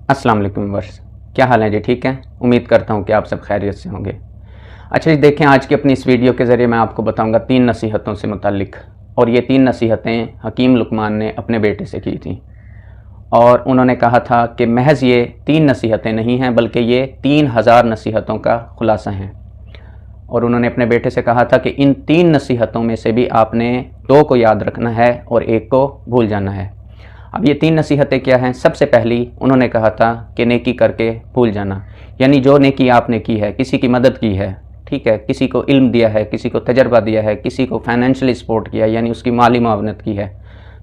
अस्सलाम वालेकुम वर्स, क्या हाल है जी? ठीक है, उम्मीद करता हूँ कि आप सब खैरियत से होंगे। अच्छा जी, देखें आज की अपनी इस वीडियो के ज़रिए मैं आपको बताऊँगा 3 नसीहतों से मुताल्लिक़, और ये 3 नसीहतें हकीम लुकमान ने अपने बेटे से की थी। और उन्होंने कहा था कि महज़ ये 3 नसीहतें नहीं हैं बल्कि ये 3000 नसीहतों का ख़ुलासा हैं। और उन्होंने अपने बेटे से कहा था कि इन 3 नसीहतों में से भी आपने 2 को याद रखना है और 1 को भूल जाना है। अब ये 3 नसीहतें क्या हैं? सबसे पहली उन्होंने कहा था कि नेकी करके भूल जाना, यानी जो नेकी आपने की है, किसी की मदद की है, ठीक है, किसी को इल्म दिया है, किसी को तजर्बा दिया है, किसी को फाइनेंशियली सपोर्ट किया यानी उसकी माली मुआवनत की है,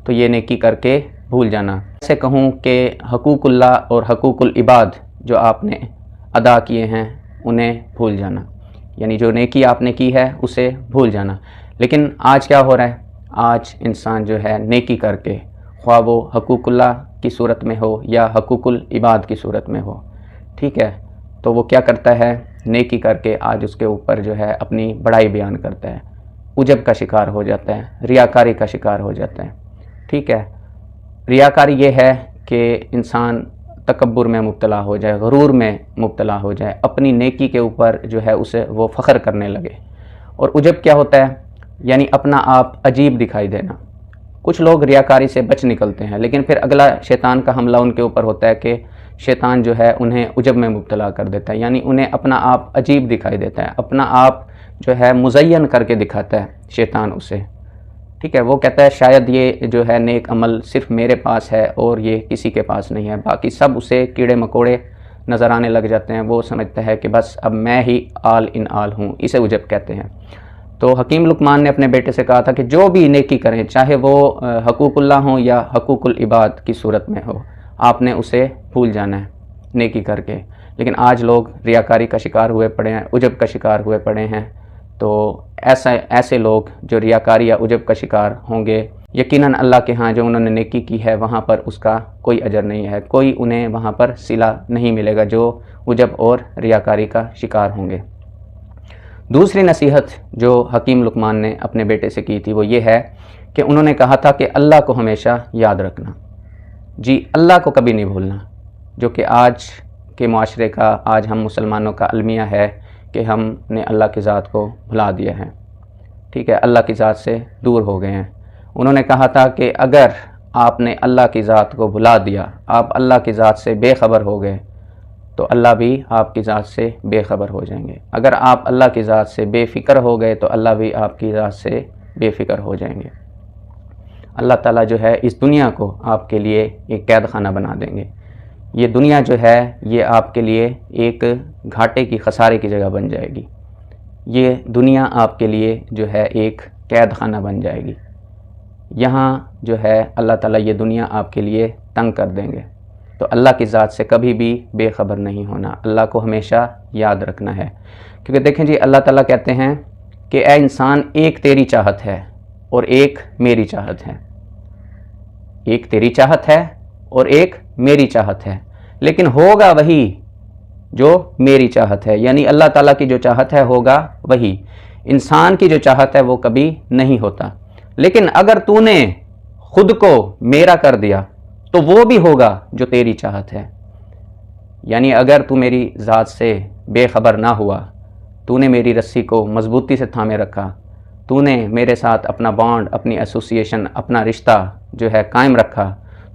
तो ये नेकी करके भूल जाना। ऐसे कहूँ कि हकूकुल्लाह और हकूकुल इबाद जो आपने अदा किए हैं उन्हें भूल जाना, यानी जो नेकी आपने की है उसे भूल जाना। लेकिन आज क्या हो रहा है? आज इंसान जो है नेकी करके, ख्वाह वो हकूकुल्लाह की सूरत में हो या हकूकुल इबाद की सूरत में हो, ठीक है, तो वो क्या करता है? नेकी करके आज उसके ऊपर जो है अपनी बड़ाई बयान करता है, उजब का शिकार हो जाता है, रियाकारी का शिकार हो जाता है, ठीक है। रियाकारी ये है कि इंसान तकब्बुर में मुब्तला हो जाए, गुरूर में मुब्तला हो जाए, अपनी नेकी के ऊपर जो है उसे वो फ़ख्र करने लगे। और उजब क्या होता है? यानी अपना आप अजीब दिखाई देना। कुछ लोग रियाकारी से बच निकलते हैं, लेकिन फिर अगला शैतान का हमला उनके ऊपर होता है कि शैतान जो है उन्हें उजब में मुब्तला कर देता है, यानी उन्हें अपना आप अजीब दिखाई देता है, अपना आप जो है मुज़य्यन करके दिखाता है शैतान उसे, ठीक है। वो कहता है शायद ये जो है नेक अमल सिर्फ मेरे पास है और ये किसी के पास नहीं है, बाकी सब उसे कीड़े मकोड़े नज़र आने लग जाते हैं। वो समझता है कि बस अब मैं ही आल इन आल हूँ, इसे उजब कहते हैं। तो हकीम लुकमान ने अपने बेटे से कहा था कि जो भी नेकी करें, चाहे वो हकूकुल्लाह हो या हकूकुल इबाद की सूरत में हो, आपने उसे भूल जाना है नेकी करके। लेकिन आज लोग रियाकारी का शिकार हुए पड़े हैं, उजब का शिकार हुए पड़े हैं। तो ऐसे लोग जो रियाकारी या उजब का शिकार होंगे, यकीनन अल्लाह के यहाँ जो उन्होंने नेकी की है वहाँ पर उसका कोई अजर नहीं है, कोई उन्हें वहाँ पर सिला नहीं मिलेगा जो उजब और रियाकारी का शिकार होंगे। दूसरी नसीहत जो हकीम लुकमान ने अपने बेटे से की थी वो ये है कि उन्होंने कहा था कि अल्लाह को हमेशा याद रखना, जी अल्लाह को कभी नहीं भूलना, जो कि आज के माशरे का, आज हम मुसलमानों का अलमिया है कि हमने अल्लाह की ज़ात को भुला दिया है, ठीक है, अल्लाह की ज़ात से दूर हो गए हैं। उन्होंने कहा था कि अगर आपने अल्लाह की ज़ात को भुला दिया, आप अल्लाह की ज़ात से बेखबर हो गए, तो अल्लाह भी आपकी ज़ात से बेखबर हो जाएंगे। अगर आप अल्लाह की ज़ात से बेफ़िक्र हो गए तो अल्लाह भी आपकी ज़ात से बेफ़िक्र हो जाएंगे। अल्लाह ताला जो है इस दुनिया को आपके लिए एक कैद खाना बना देंगे। ये दुनिया जो है ये आपके लिए एक घाटे की, खसारे की जगह बन जाएगी। ये दुनिया आपके लिए जो है एक कैद खाना बन जाएगी। यहाँ जो है अल्लाह ताला ये दुनिया आपके लिए तंग कर देंगे। तो अल्लाह की ज़ात से कभी भी बेखबर नहीं होना, अल्लाह को हमेशा याद रखना है। क्योंकि देखें जी, अल्लाह ताला कहते हैं कि ऐ इंसान, एक तेरी चाहत है और एक मेरी चाहत है, एक तेरी चाहत है और एक मेरी चाहत है, लेकिन होगा वही जो मेरी चाहत है, यानी अल्लाह ताला की जो चाहत है होगा वही। इंसान की जो चाहत है वो कभी नहीं होता। लेकिन अगर तूने खुद को मेरा कर दिया तो वो भी होगा जो तेरी चाहत है। यानी अगर तू मेरी ज़ात से बेखबर ना हुआ, तूने मेरी रस्सी को मजबूती से थामे रखा, तूने मेरे साथ अपना बॉन्ड, अपनी एसोसिएशन, अपना रिश्ता जो है कायम रखा,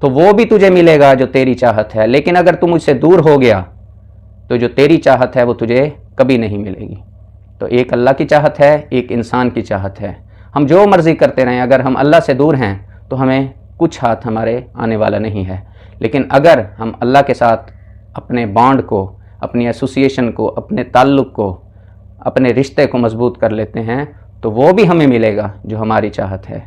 तो वो भी तुझे मिलेगा जो तेरी चाहत है। लेकिन अगर तू मुझसे दूर हो गया तो जो तेरी चाहत है वो तुझे कभी नहीं मिलेगी। तो एक अल्लाह की चाहत है, एक इंसान की चाहत है। हम जो मर्ज़ी करते रहें, अगर हम अल्लाह से दूर हैं तो हमें कुछ हाथ हमारे आने वाला नहीं है। लेकिन अगर हम अल्लाह के साथ अपने बॉन्ड को, अपनी एसोसिएशन को, अपने ताल्लुक़ को, अपने रिश्ते को मजबूत कर लेते हैं तो वो भी हमें मिलेगा जो हमारी चाहत है,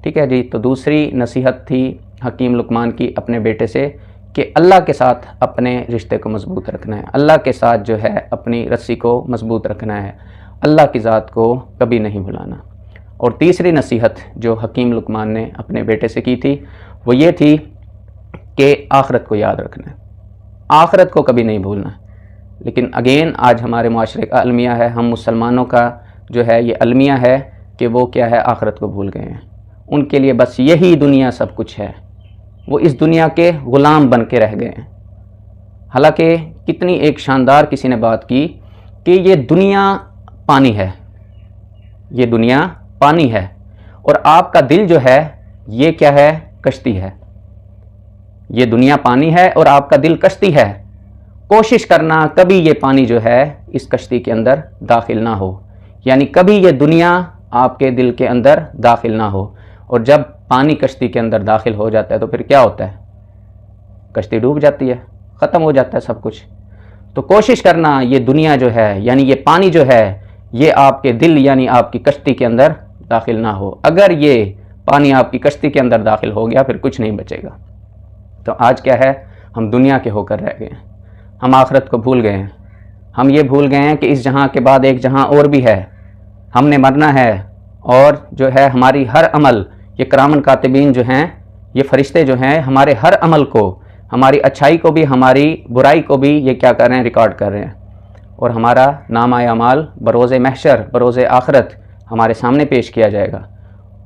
ठीक है जी। तो दूसरी नसीहत थी हकीम लुकमान की अपने बेटे से कि अल्लाह के साथ अपने रिश्ते को मजबूत रखना है, अल्लाह के साथ जो है अपनी रस्सी को मजबूत रखना है, अल्लाह की ज़ात को कभी नहीं भुलाना। और तीसरी नसीहत जो हकीम लुकमान ने अपने बेटे से की थी वो ये थी कि आखिरत को याद रखना है, आखिरत को कभी नहीं भूलना। लेकिन अगेन आज हमारे माशरे का अलमिया है, हम मुसलमानों का जो है ये अलमिया है कि वो क्या है, आखिरत को भूल गए हैं। उनके लिए बस यही दुनिया सब कुछ है, वो इस दुनिया के ग़ुलाम बन के रह गए हैं। حالانکہ کتنی ایک شاندار کسی نے بات کی کہ یہ دنیا پانی ہے، یہ دنیا پانی ہے، اور آپ کا دل جو ہے یہ کیا ہے؟ کشتی ہے۔ یہ دنیا پانی ہے اور آپ کا دل کشتی ہے۔ کوشش کرنا کبھی یہ پانی جو ہے اس کشتی کے اندر داخل نہ ہو، یعنی کبھی یہ دنیا آپ کے دل کے اندر داخل نہ ہو۔ اور جب پانی کشتی کے اندر داخل ہو جاتا ہے تو پھر کیا ہوتا ہے؟ کشتی ڈوب جاتی ہے، ختم ہو جاتا ہے سب کچھ۔ تو کوشش کرنا یہ دنیا جو ہے، یعنی یہ پانی جو ہے، یہ آپ کے دل یعنی آپ کی کشتی کے اندر داخل نہ ہو۔ اگر یہ پانی آپ کی کشتی کے اندر داخل ہو گیا پھر کچھ نہیں بچے گا۔ تو آج کیا ہے؟ ہم دنیا کے ہو کر رہ گئے ہیں، ہم آخرت کو بھول گئے ہیں، ہم یہ بھول گئے ہیں کہ اس جہاں کے بعد ایک جہاں اور بھی ہے، ہم نے مرنا ہے، اور جو ہے ہماری ہر عمل، یہ کرامن کاتبین جو ہیں، یہ فرشتے جو ہیں، ہمارے ہر عمل کو، ہماری اچھائی کو بھی ہماری برائی کو بھی یہ کیا کر رہے ہیں؟ ریکارڈ کر رہے ہیں، اور ہمارا نامہ اعمال بروز محشر، بروز آخرت ہمارے سامنے پیش کیا جائے گا۔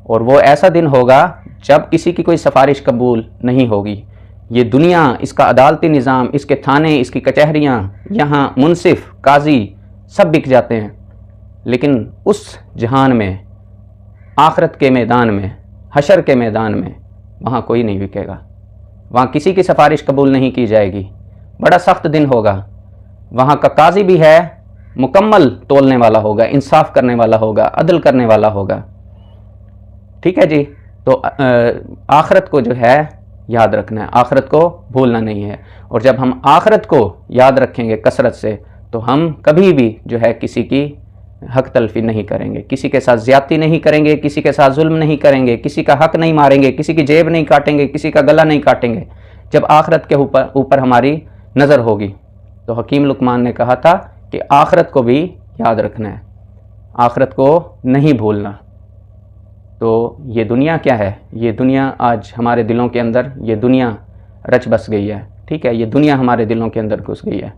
اور وہ ایسا دن ہوگا جب کسی کی کوئی سفارش قبول نہیں ہوگی۔ یہ دنیا، اس کا عدالتی نظام، اس کے تھانے، اس کی کچہریاں، یہاں منصف، قاضی سب بک جاتے ہیں، لیکن اس جہان میں، آخرت کے میدان میں، حشر کے میدان میں، وہاں کوئی نہیں بکے گا، وہاں کسی کی سفارش قبول نہیں کی جائے گی۔ بڑا سخت دن ہوگا، وہاں کا قاضی بھی ہے مکمل تولنے والا ہوگا، انصاف کرنے والا ہوگا، عدل کرنے والا ہوگا۔ ٹھیک ہے جی؟ تو آخرت کو جو ہے یاد رکھنا ہے، آخرت کو بھولنا نہیں ہے۔ اور جب ہم آخرت کو یاد رکھیں گے کثرت سے تو ہم کبھی بھی جو ہے کسی کی حق تلفی نہیں کریں گے، کسی کے ساتھ زیادتی نہیں کریں گے، کسی کے ساتھ ظلم نہیں کریں گے، کسی کا حق نہیں ماریں گے، کسی کی جیب نہیں کاٹیں گے، کسی کا گلا نہیں کاٹیں گے۔ جب آخرت کے اوپر ہماری نظر ہوگی تو حکیم لقمان نے کہا تھا کہ آخرت کو بھی یاد رکھنا ہے، آخرت کو نہیں بھولنا۔ تو یہ دنیا کیا ہے؟ یہ دنیا آج ہمارے دلوں کے اندر یہ دنیا رچ بس گئی ہے، ٹھیک ہے؟ یہ دنیا ہمارے دلوں کے اندر گھس گئی ہے۔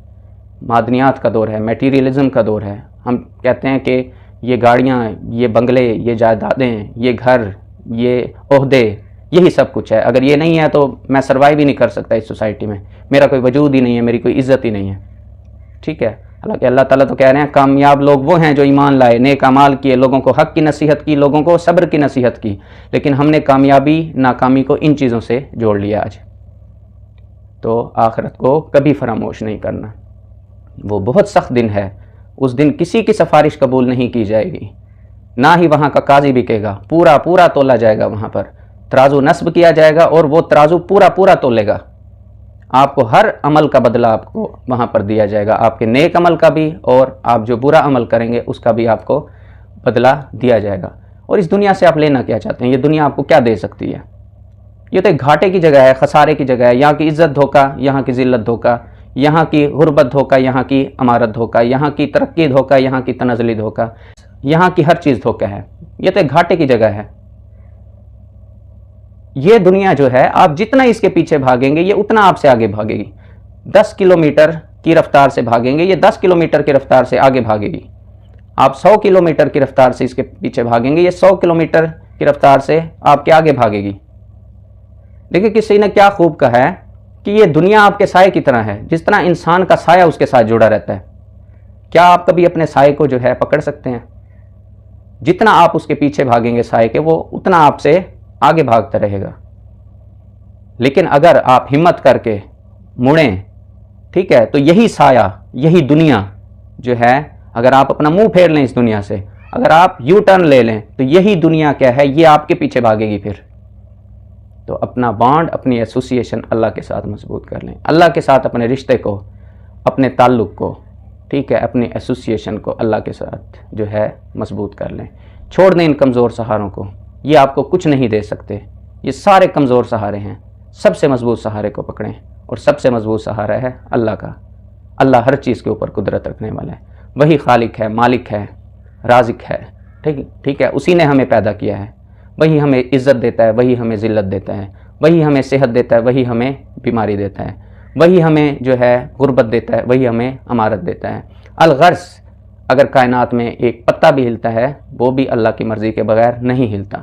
معدنیات کا دور ہے، میٹیریلزم کا دور ہے۔ ہم کہتے ہیں کہ یہ گاڑیاں، یہ بنگلے، یہ جائیدادیں، یہ گھر، یہ عہدے، یہی سب کچھ ہے۔ اگر یہ نہیں ہے تو میں سروائیو ہی نہیں کر سکتا اس سوسائٹی میں، میرا کوئی وجود ہی نہیں ہے، میری کوئی عزت ہی نہیں ہے، ٹھیک ہے؟ حالانکہ اللہ تعالیٰ تو کہہ رہے ہیں کامیاب لوگ وہ ہیں جو ایمان لائے، نیک اعمال کیے، لوگوں کو حق کی نصیحت کی، لوگوں کو صبر کی نصیحت کی، لیکن ہم نے کامیابی ناکامی کو ان چیزوں سے جوڑ لیا آج۔ تو آخرت کو کبھی فراموش نہیں کرنا، وہ بہت سخت دن ہے، اس دن کسی کی سفارش قبول نہیں کی جائے گی، نہ ہی وہاں کا قاضی بکے گا، پورا پورا تولا جائے گا، وہاں پر ترازو نصب کیا جائے گا اور وہ ترازو پورا پورا تولے گا۔ آپ کو ہر عمل کا بدلہ آپ کو وہاں پر دیا جائے گا، آپ کے نیک عمل کا بھی، اور آپ جو برا عمل کریں گے اس کا بھی آپ کو بدلہ دیا جائے گا۔ اور اس دنیا سے آپ لینا کیا چاہتے ہیں؟ یہ دنیا آپ کو کیا دے سکتی ہے؟ یہ تو ایک گھاٹے کی جگہ ہے، خسارے کی جگہ ہے۔ یہاں کی عزت دھوکہ، یہاں کی ذلت دھوکہ، یہاں کی غربت دھوکہ، یہاں کی امارت دھوکہ، یہاں کی ترقی دھوکہ، یہاں کی تنزلی دھوکہ، یہاں کی ہر چیز دھوکہ ہے۔ یہ تو ایک گھاٹے کی جگہ ہے۔ یہ دنیا جو ہے آپ جتنا اس کے پیچھے بھاگیں گے یہ اتنا آپ سے آگے بھاگے گی۔ 10 کلومیٹر کی رفتار سے بھاگیں گے، یہ 10 کلومیٹر کی رفتار سے آگے بھاگے گی۔ آپ 100 کلومیٹر کی رفتار سے اس کے پیچھے بھاگیں گے، یہ 100 کلومیٹر کی رفتار سے آپ کے آگے بھاگے گی۔ دیکھیں کسی نے کیا خوب کہا ہے کہ یہ دنیا آپ کے سائے کی طرح ہے، جس طرح انسان کا سایہ اس کے ساتھ جڑا رہتا ہے۔ کیا آپ کبھی اپنے سائے کو جو ہے پکڑ سکتے ہیں؟ جتنا آپ اس کے پیچھے بھاگیں گے سائے کے، وہ اتنا آپ سے آگے بھاگتا رہے گا۔ لیکن اگر آپ ہمت کر کے مڑیں، ٹھیک ہے، تو یہی سایہ، یہی دنیا جو ہے، اگر آپ اپنا منہ پھیر لیں اس دنیا سے، اگر آپ یو ٹرن لے لیں تو یہی دنیا کیا ہے، یہ آپ کے پیچھے بھاگے گی۔ پھر تو اپنا بانڈ، اپنی ایسوسیشن اللہ کے ساتھ مضبوط کر لیں، اللہ کے ساتھ اپنے رشتے کو، اپنے تعلق کو، ٹھیک ہے، اپنی ایسوسیشن کو اللہ کے ساتھ جو ہے مضبوط کر لیں۔ چھوڑ دیں ان کمزور سہاروں کو، یہ آپ کو کچھ نہیں دے سکتے، یہ سارے کمزور سہارے ہیں۔ سب سے مضبوط سہارے کو پکڑیں، اور سب سے مضبوط سہارا ہے اللہ کا۔ اللہ ہر چیز کے اوپر قدرت رکھنے والا ہے، وہی خالق ہے، مالک ہے، رازق ہے، ٹھیک ہے، اسی نے ہمیں پیدا کیا ہے، وہی ہمیں عزت دیتا ہے، وہی ہمیں ذلت دیتا ہے، وہی ہمیں صحت دیتا ہے، وہی ہمیں بیماری دیتا ہے، وہی ہمیں جو ہے غربت دیتا ہے، وہی ہمیں امارت دیتا ہے۔ الغرض اگر کائنات میں ایک پتا بھی ہلتا ہے وہ بھی اللہ کی مرضی کے بغیر نہیں ہلتا،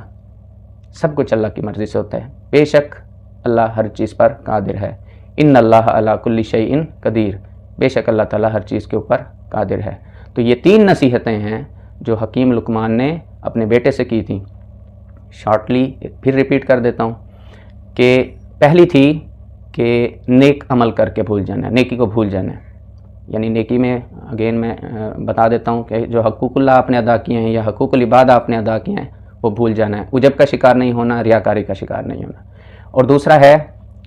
سب کچھ اللہ کی مرضی سے ہوتا ہے۔ بے شک اللہ ہر چیز پر قادر ہے۔ इन अल्लाह अला कुल्ली शैइन कदीर, बेशक अल्लाह ताला हर चीज़ के ऊपर कादिर है। तो ये 3 नसीहतें हैं जो हकीम लुकमान ने अपने बेटे से की थी। शॉर्टली फिर रिपीट कर देता हूँ कि पहली थी कि नेक अमल करके भूल जाना, नेकी को भूल जाना। यानी नेकी में अगेन मैं बता देता हूँ कि जो हकूकुल्लाह आपने अदा किए हैं या हकूकुल इबाद आपने अदा किए हैं वो भूल जाना है, उजब का शिकार नहीं होना, रियाकारी का शिकार नहीं होना। और दूसरा है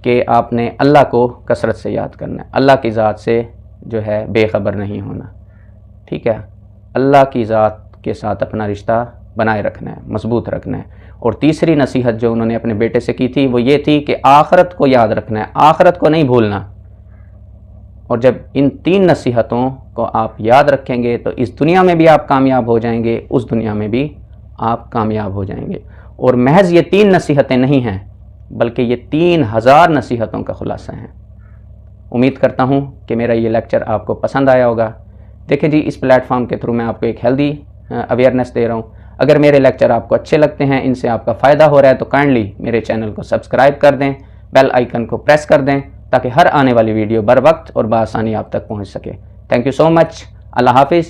कि आपने अल्लाह को कसरत से याद करना है, अल्लाह की ज़ात से जो है बेखबर नहीं होना, ठीक है। अल्लाह की ज़ात के साथ अपना रिश्ता बनाए रखना है, मजबूत रखना है। और तीसरी नसीहत जो उन्होंने अपने बेटे से की थी वो ये थी कि आखिरत को याद रखना है, आखिरत को नहीं भूलना। और जब इन 3 नसीहतों को आप याद रखेंगे तो इस दुनिया में भी आप कामयाब हो जाएंगे, उस दुनिया में भी आप कामयाब हो जाएंगे। और महज ये 3 नसीहतें नहीं हैं बल्कि ये 3000 नसीहतों का खुलासा है। उम्मीद करता हूँ कि मेरा ये लेक्चर आपको पसंद आया होगा। देखिए जी, इस प्लेटफॉर्म के थ्रू मैं आपको एक हेल्दी अवेयरनेस दे रहा हूँ। अगर मेरे लेक्चर आपको अच्छे लगते हैं, इनसे आपका फ़ायदा हो रहा है तो काइंडली मेरे चैनल को सब्सक्राइब कर दें, बेल आइकन को प्रेस कर दें ताकि हर आने वाली वीडियो बर वक्त और बआसानी आप तक पहुँच सके। Thank you so much. अल्लाह हाफिज़।